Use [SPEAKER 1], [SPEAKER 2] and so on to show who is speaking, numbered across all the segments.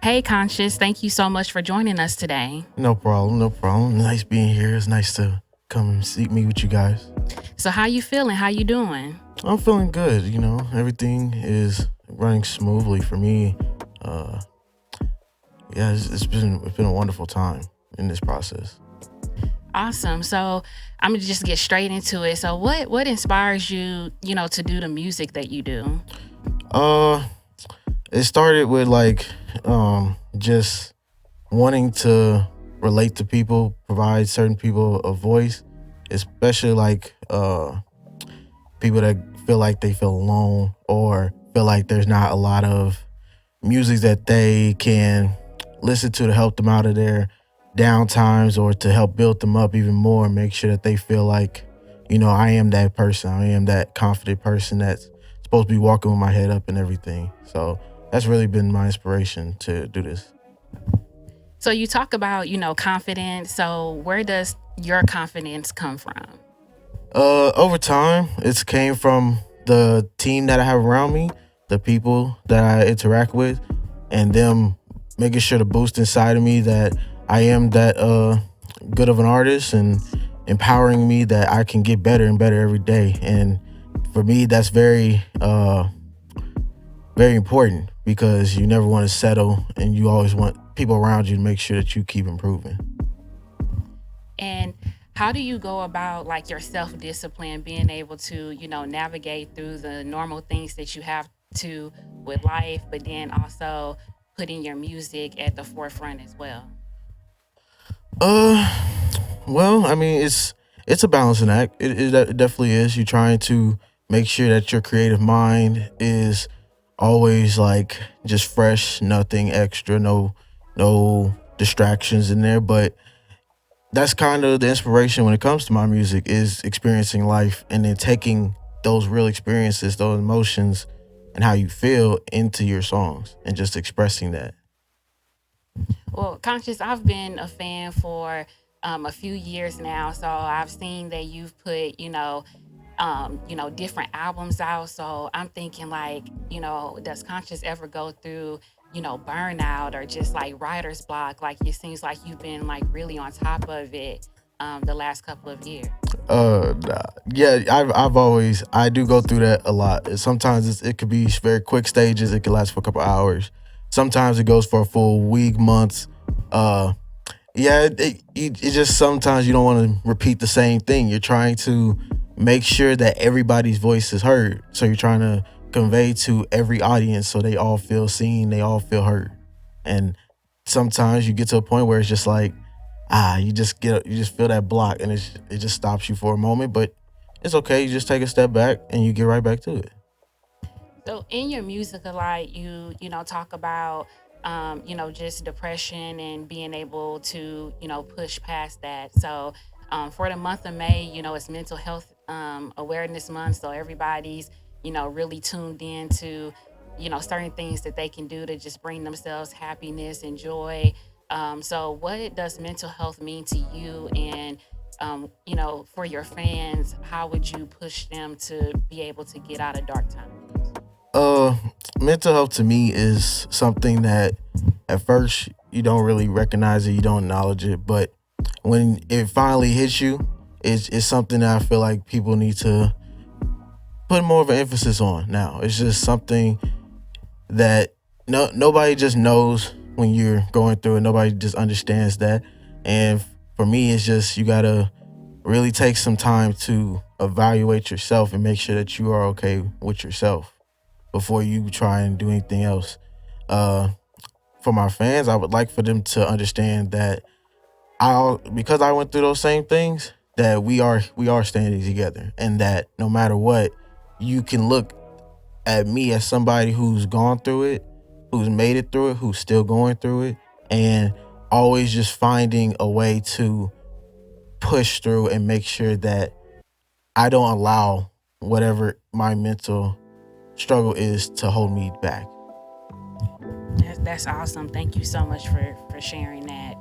[SPEAKER 1] Hey, Conscious, thank you so much for joining us today.
[SPEAKER 2] No problem, no problem. Nice being here. It's nice to come and see me with you guys.
[SPEAKER 1] So, how you feeling? How you doing?
[SPEAKER 2] I'm feeling good. Everything is running smoothly for me. Uh, yeah, it's been a wonderful time in this process.
[SPEAKER 1] Awesome. So, I'm gonna just get straight into it. So, what inspires you, to do the music that you do?
[SPEAKER 2] Uh, it started with just wanting to relate to people, provide certain people a voice, especially people that feel like they feel alone or feel like there's not a lot of music that they can listen to help them out of their down times or to help build them up even more and make sure that they feel like, I am that person. I am that confident person that's supposed to be walking with my head up and everything. So that's really been my inspiration to do this.
[SPEAKER 1] So, you talk about, confidence. So, where does your confidence come from?
[SPEAKER 2] Over time, it's came from the team that I have around me, the people that I interact with, and them making sure to boost inside of me that I am that good of an artist and empowering me that I can get better and better every day. And for me, that's very important because you never want to settle, and you always want people around you to make sure that you keep improving.
[SPEAKER 1] And how do you go about like your self discipline, being able to, navigate through the normal things that you have to with life, but then also putting your music at the forefront as well?
[SPEAKER 2] Uh, well, I mean, it's a balancing act. It definitely is. You're trying to make sure that your creative mind is always like just fresh, nothing extra, no distractions in there. But that's kind of the inspiration when it comes to my music is experiencing life and then taking those real experiences, those emotions, and how you feel into your songs and just expressing that.
[SPEAKER 1] Well, Conscious, I've been a fan for a few years now, so I've seen that you've put, different albums out. So I'm thinking like, does Conscious ever go through, burnout or just like writer's block? Like it seems like you've been like really on top of it the last couple of years.
[SPEAKER 2] Nah. Yeah, I do go through that a lot. Sometimes it could be very quick stages. It could last for a couple hours. Sometimes it goes for a full week, months. Uh, yeah, it just sometimes you don't want to repeat the same thing. You're trying to make sure that everybody's voice is heard. So you're trying to convey to every audience so they all feel seen, they all feel heard. And sometimes you get to a point where it's just like you just feel that block and it just stops you for a moment, but it's okay. You just take a step back and you get right back to it.
[SPEAKER 1] So in your music a lot, you talk about just depression and being able to, push past that. So for the month of May, it's mental health awareness month. So everybody's, really tuned in to, certain things that they can do to just bring themselves happiness and joy. So what does mental health mean to you? And for your fans, how would you push them to be able to get out of dark times?
[SPEAKER 2] Uh, Mental health to me is something that at first you don't really recognize it, you don't acknowledge it, but when it finally hits you, it's something that I feel like people need to put more of an emphasis on now. It's just something that nobody just knows when you're going through it. Nobody just understands that. And for me, it's just you gotta really take some time to evaluate yourself and make sure that you are okay with yourself before you try and do anything else. Uh, for my fans, I would like for them to understand that because I went through those same things, that we are standing together, and that no matter what, you can look at me as somebody who's gone through it, who's made it through it, who's still going through it, and always just finding a way to push through and make sure that I don't allow whatever my mental struggle is to hold me back.
[SPEAKER 1] That's awesome. Thank you so much for sharing that.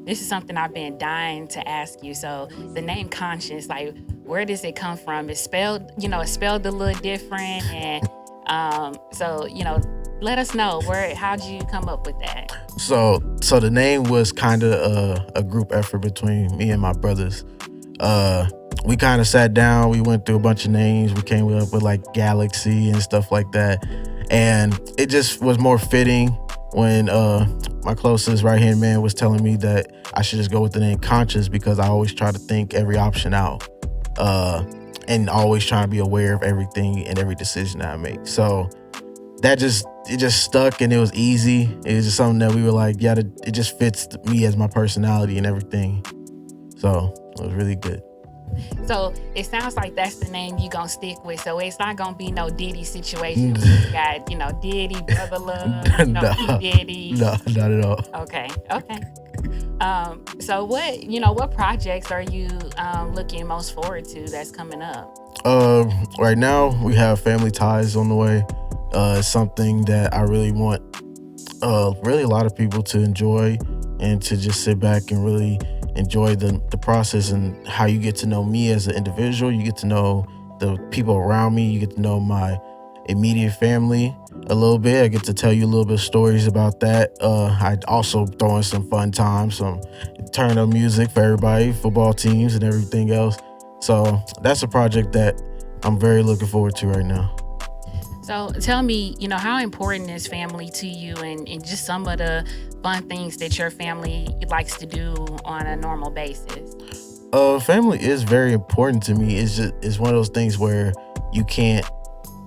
[SPEAKER 1] This is something I've been dying to ask you. So the name Conscious, like, where does it come from? It's spelled a little different, and So let us know how'd you come up with that?
[SPEAKER 2] So the name was kind of a group effort between me and my brothers. Uh, we kind of sat down. We went through a bunch of names. We came up with like Galaxy and stuff like that, and it just was more fitting when my closest right hand man was telling me that I should just go with the name Conscious because I always try to think every option out, uh, and always trying to be aware of everything and every decision that I make. So that just it just stuck and it was easy. It was just something that we were like, yeah, it just fits me as my personality and everything. So it was really good.
[SPEAKER 1] So it sounds like that's the name you gonna stick with. So it's not gonna be no Diddy situation where you got, Diddy, Brother Love,
[SPEAKER 2] No,
[SPEAKER 1] P. Diddy.
[SPEAKER 2] no, not at all.
[SPEAKER 1] Okay, okay. So what projects are you looking most forward to that's coming up?
[SPEAKER 2] Right now we have Family Ties on the way. It's something that I really want, really a lot of people to enjoy and to just sit back and really enjoy the process and how you get to know me as an individual. You get to know the people around me. You get to know my immediate family a little bit. I get to tell you a little bit of stories about that. I also throw in some fun times, some turn up music for everybody, football teams and everything else. So that's a project that I'm very looking forward to right now.
[SPEAKER 1] So tell me, how important is family to you and just some of the fun things that your family likes to do on a normal basis?
[SPEAKER 2] Family is very important to me. It's one of those things where you can't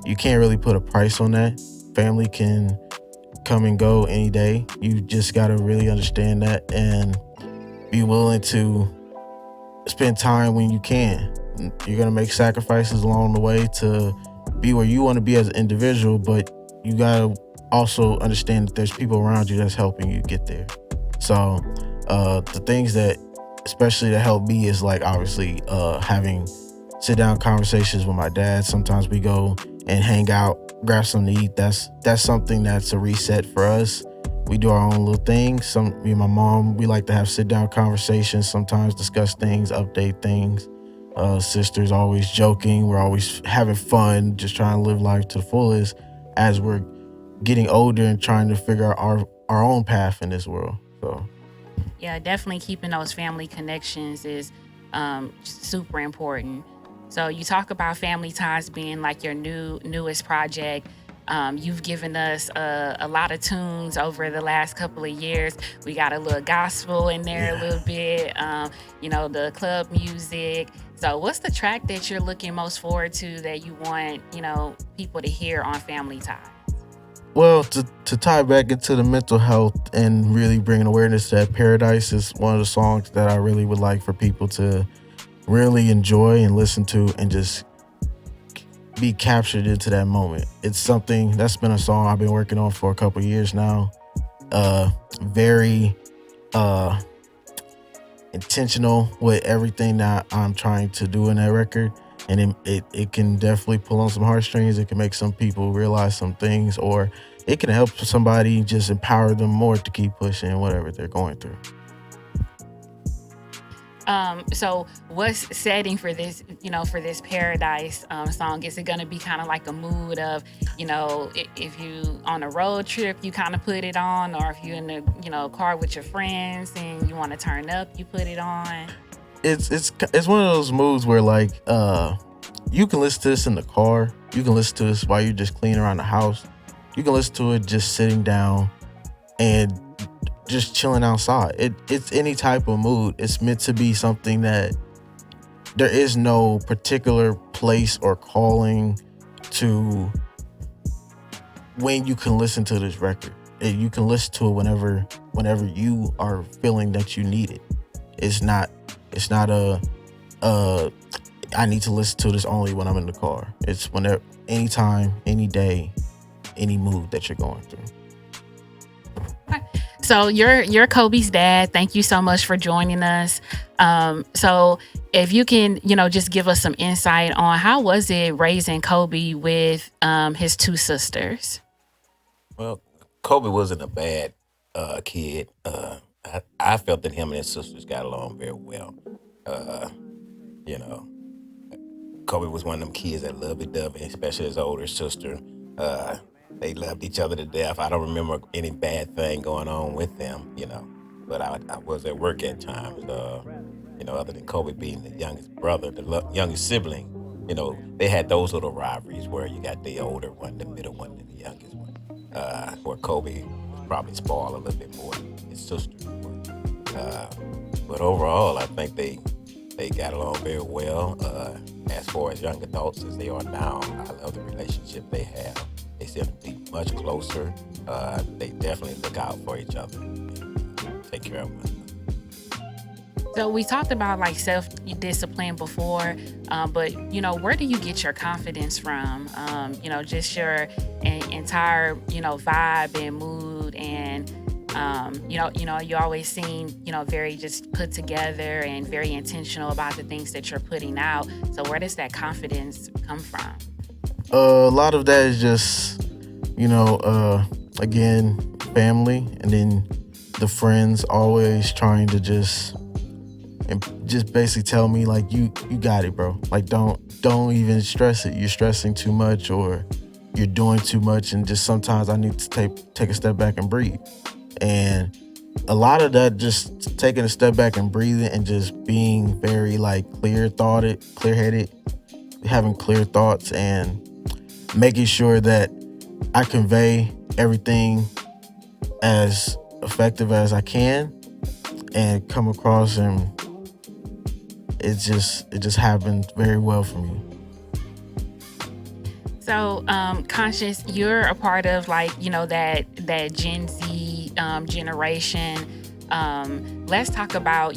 [SPEAKER 2] you can't really put a price on that. Family can come and go any day. You just gotta really understand that and be willing to spend time when you can. You're gonna make sacrifices along the way to be where you want to be as an individual, but you gotta also understand that there's people around you that's helping you get there. So the things that especially that help me is like obviously having sit down conversations with my dad. Sometimes we go and hang out, grab something to eat. That's something that's a reset for us. We do our own little thing. Me and my mom, we like to have sit down conversations, sometimes discuss things, update things. Sister's always joking. We're always having fun, just trying to live life to the fullest as we're getting older and trying to figure out our own path in this world. So
[SPEAKER 1] Yeah, definitely keeping those family connections is super important. So you talk about Family Ties being like your newest project. You've given us a lot of tunes over the last couple of years. We got a little gospel in there a
[SPEAKER 2] yeah.
[SPEAKER 1] little bit, the club music. So what's the track that you're looking most forward to that you want, people to hear on Family Ties?
[SPEAKER 2] Well, to tie back into the mental health and really bringing awareness to that, Paradise is one of the songs that I really would like for people to really enjoy and listen to and just be captured into that moment. It's something that's been a song I've been working on for a couple years now. Very uh intentional with everything that I'm trying to do in that record. And it can definitely pull on some heartstrings. It can make some people realize some things, or it can help somebody just empower them more to keep pushing whatever they're going through.
[SPEAKER 1] So what's setting for this Paradise song? Is it going to be kind of like a mood of, if you on a road trip, you kind of put it on, or if you're in the, car with your friends and you want to turn up, you put it on?
[SPEAKER 2] It's one of those moods where like you can listen to this in the car, you can listen to this while you're just cleaning around the house, you can listen to it just sitting down and just chilling outside. It's any type of mood. It's meant to be something that there is no particular place or calling to when you can listen to this record. You can listen to it whenever you are feeling that you need it. It's not a I need to listen to this only when I'm in the car. It's whenever, anytime, any day, any mood that you're going through.
[SPEAKER 1] So you're Kobe's dad. Thank you so much for joining us. So if you can, just give us some insight on how was it raising Kobe with his two sisters?
[SPEAKER 3] Well, Kobe wasn't a bad kid. I felt that him and his sisters got along very well. Uh, you know, Kobe was one of them kids that loved it, dovey, especially his older sister. Uh, they loved each other to death. I don't remember any bad thing going on with them, But I was at work at times, other than Kobe being the youngest brother, the youngest sibling, they had those little rivalries where you got the older one, the middle one, and the youngest one. Where Kobe was probably spoiled a little bit more than his sister. Uh, but overall, I think they got along very well. As far as young adults as they are now, I love the relationship they have. They seem to be much closer. They definitely look out for each other and take care of one another.
[SPEAKER 1] So we talked about like self discipline before, but where do you get your confidence from? Just your entire vibe and mood, and you always seem very just put together and very intentional about the things that you're putting out. So where does that confidence come from?
[SPEAKER 2] A lot of that is just, again, family, and then the friends always trying to just basically tell me like you got it, bro. Like don't even stress it. You're stressing too much or you're doing too much, and just sometimes I need to take a step back and breathe. And a lot of that, just taking a step back and breathing and just being very like clear-headed, having clear thoughts and making sure that I convey everything as effective as I can and come across, and it just happened very well for me.
[SPEAKER 1] So, Conscious, you're a part of like, that Gen Z generation. Let's talk about,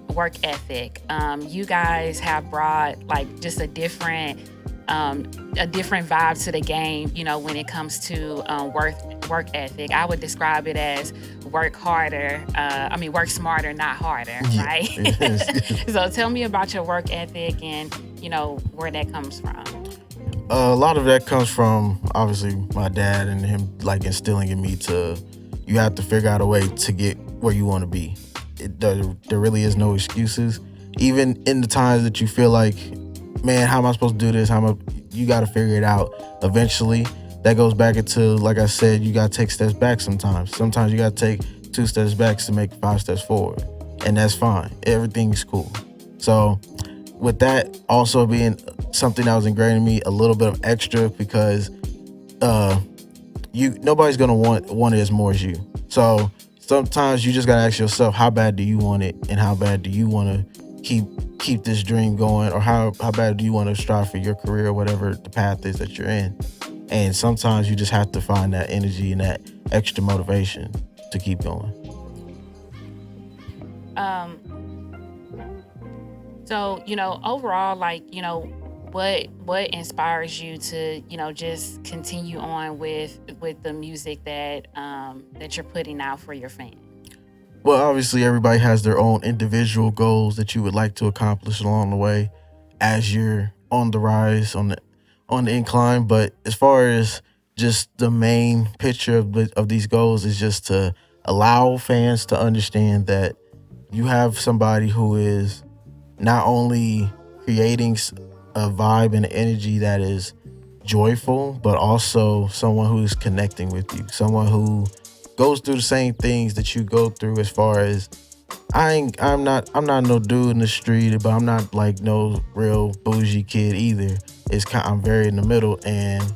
[SPEAKER 1] work ethic. You guys have brought like just a different vibe to the game, when it comes to work ethic. I would describe it as work harder. Work smarter, not harder, right?
[SPEAKER 2] Yes.
[SPEAKER 1] So tell me about your work ethic and, where that comes from.
[SPEAKER 2] A lot of that comes from obviously my dad and him like instilling in me you have to figure out a way to get where you want to be. There really is no excuses. Even in the times that you feel like, man, how am I supposed to do this? You got to figure it out. Eventually, that goes back into, like I said, you got to take steps back sometimes. Sometimes you got to take 2 steps back to make 5 steps forward. And that's fine. Everything's cool. So with that also being something that was ingrained in me, a little bit of extra, because nobody's going to want it as more as you. So sometimes you just got to ask yourself, how bad do you want it? And how bad do you want to keep this dream going, or how bad do you want to strive for your career or whatever the path is that you're in. And sometimes you just have to find that energy and that extra motivation to keep going.
[SPEAKER 1] So, overall, like, what inspires you to, just continue on with the music that you're putting out for your fans?
[SPEAKER 2] Well, obviously everybody has their own individual goals that you would like to accomplish along the way as you're on the rise, on the incline. But as far as just the main picture of these goals is just to allow fans to understand that you have somebody who is not only creating a vibe and energy that is joyful, but also someone who's connecting with you, someone who goes through the same things that you go through. As far as I'm not no dude in the street, but I'm not like no real bougie kid either. I'm very in the middle, and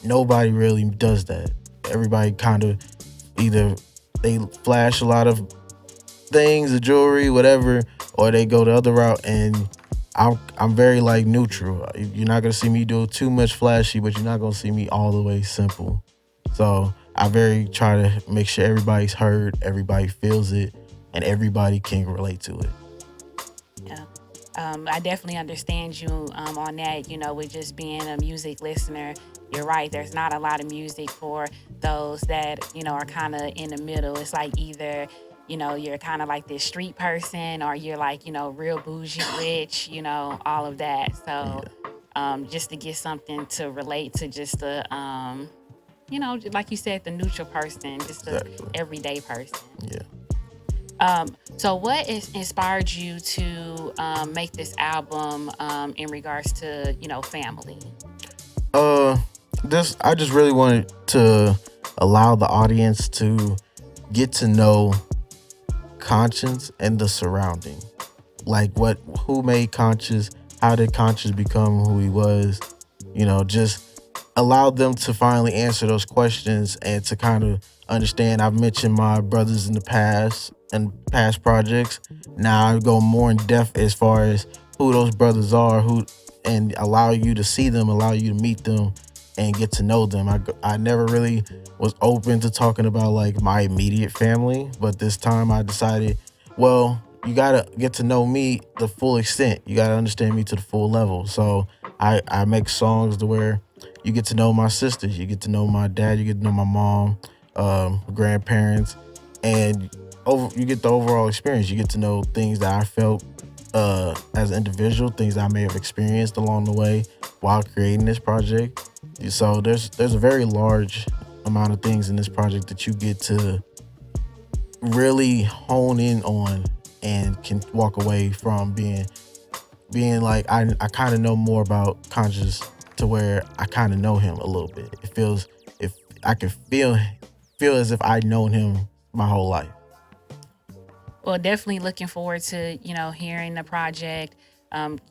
[SPEAKER 2] nobody really does that. Everybody kind of either they flash a lot of things, the jewelry, whatever, or they go the other route, and I'm very like neutral. You're not gonna see me do too much flashy, but you're not gonna see me all the way simple. So I very try to make sure everybody's heard, everybody feels it, and everybody can relate to it.
[SPEAKER 1] Yeah. I definitely understand you on that, with just being a music listener. You're right. There's not a lot of music for those that, are kind of in the middle. It's like either, you're kind of like this street person, or you're like, real bougie, rich, all of that. So just to get something to relate to, just the, like you said, the neutral person, just the
[SPEAKER 2] Exactly.
[SPEAKER 1] everyday person.
[SPEAKER 2] Yeah.
[SPEAKER 1] So what inspired you to make this album in regards to, family?
[SPEAKER 2] this I just really wanted to allow the audience to get to know Conscience and the surrounding. Like who made Conscious, how did Conscious become who he was? Just allow them to finally answer those questions and to kind of understand. I've mentioned my brothers in the past and past projects. Now I go more in depth as far as who those brothers are, who and allow you to see them, allow you to meet them and get to know them. I never really was open to talking about like my immediate family, but this time I decided, well, you gotta get to know me the full extent. You gotta understand me to the full level. So I make songs to where you get to know my sisters, you get to know my dad, you get to know my mom, grandparents, and you get the overall experience. You get to know things that I felt as an individual, things I may have experienced along the way while creating this project. So there's a very large amount of things in this project that you get to really hone in on and can walk away from being like I kind of know more about Conscious to where I kind of know him a little bit. It feels if I can feel as if I'd known him my whole life.
[SPEAKER 1] Well, definitely looking forward to, hearing the project,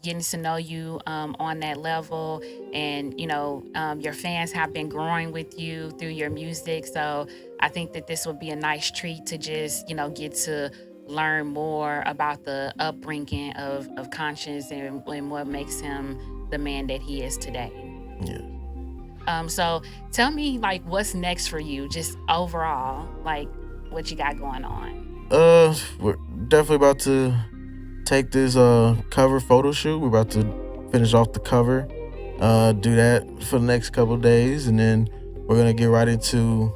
[SPEAKER 1] getting to know you on that level. And, your fans have been growing with you through your music. So I think that this would be a nice treat to just, get to learn more about the upbringing of Conscience and what makes him the man that he is today.
[SPEAKER 2] Yeah.
[SPEAKER 1] So tell me, like, what's next for you, just overall, like, what you got going on?
[SPEAKER 2] We're definitely about to take this cover photo shoot. We're about to finish off the cover, do that for the next couple of days, and then we're gonna get right into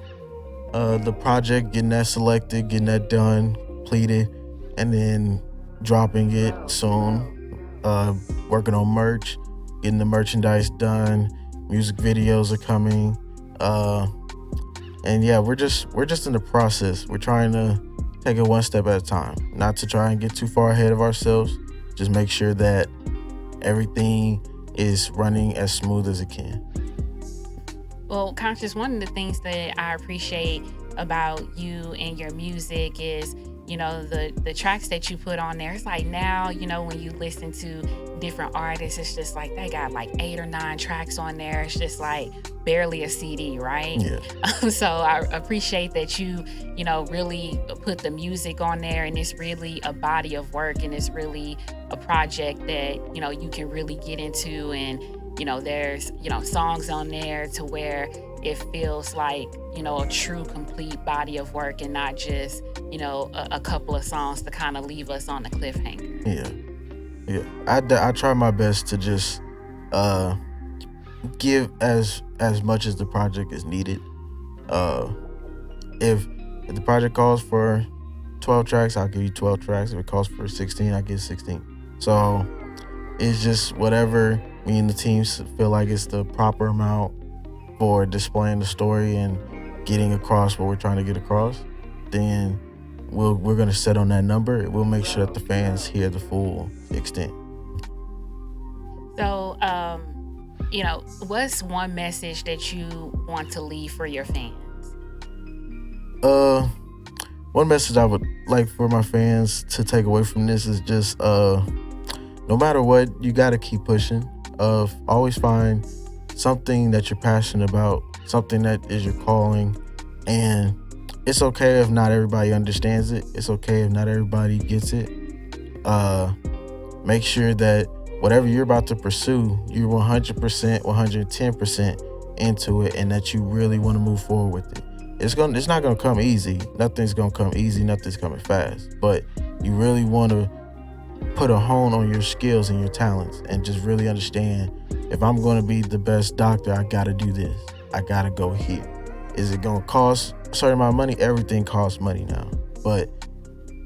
[SPEAKER 2] the project, getting that selected, getting that done, completed, and then dropping it soon. Working on merch, getting the merchandise done. Music videos are coming, and yeah, we're just in the process. We're trying to take it one step at a time, not to try and get too far ahead of ourselves. Just make sure that everything is running as smooth as it can.
[SPEAKER 1] Well, Conscious, one of the things that I appreciate about you and your music is, the tracks that you put on there. It's like now, when you listen to different artists, it's just like they got like 8 or 9 tracks on there. It's just like barely a CD, right?
[SPEAKER 2] Yeah.
[SPEAKER 1] So I appreciate that you, really put the music on there, and it's really a body of work, and it's really a project that, you can really get into. And, there's, songs on there to where it feels like, a true complete body of work, and not just, a couple of songs to kind of leave us on the cliffhanger.
[SPEAKER 2] Yeah. I try my best to just give as much as the project is needed. If the project calls for 12 tracks, I'll give you 12 tracks. If it calls for 16, I give 16. So it's just whatever me and the team feel like it's the proper amount for displaying the story and getting across what we're trying to get across. Then we're gonna set on that number. We'll make sure that the fans hear the full extent.
[SPEAKER 1] So, what's one message that you want to leave for your fans?
[SPEAKER 2] One message I would like for my fans to take away from this is just no matter what, you gotta keep pushing. Always find something that you're passionate about, something that is your calling, and it's okay if not everybody understands it. It's okay if not everybody gets it. Make sure that whatever you're about to pursue, you're 100%, 110% into it, and that you really want to move forward with it. It's not gonna come easy. Nothing's gonna come easy. Nothing's coming fast. But you really want to put a hone on your skills and your talents, and just really understand, if I'm going to be the best doctor, I got to do this. I got to go here. Is it going to cost a certain amount of money? Everything costs money now. But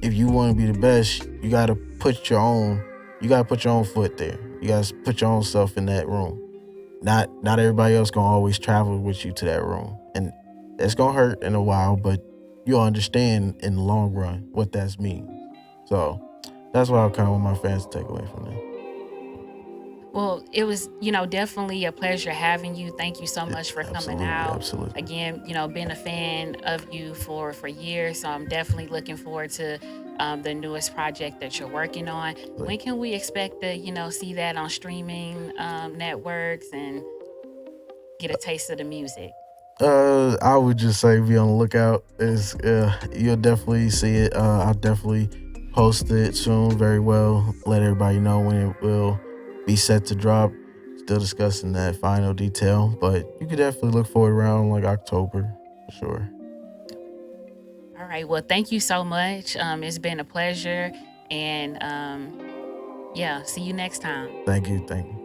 [SPEAKER 2] if you want to be the best, you got to put your own foot there. You got to put your own self in that room. Not everybody else going to always travel with you to that room. And it's going to hurt in a while, but you'll understand in the long run what that means. So that's what I kind of want my fans to take away from that.
[SPEAKER 1] Well, it was, definitely a pleasure having you. Thank you so much for coming
[SPEAKER 2] Absolutely,
[SPEAKER 1] out.
[SPEAKER 2] absolutely.
[SPEAKER 1] Again, been a fan of you for years, so I'm definitely looking forward to the newest project that you're working on. When can we expect to, see that on streaming networks and get a taste of the music?
[SPEAKER 2] I would just say be on the lookout. Is You'll definitely see it. I'll definitely post it soon. Very well. Let everybody know when it will be set to drop. Still discussing that final detail, but you could definitely look for it around like October for sure.
[SPEAKER 1] All right. Well, thank you so much. It's been a pleasure. And yeah, see you next time.
[SPEAKER 2] Thank you. Thank you.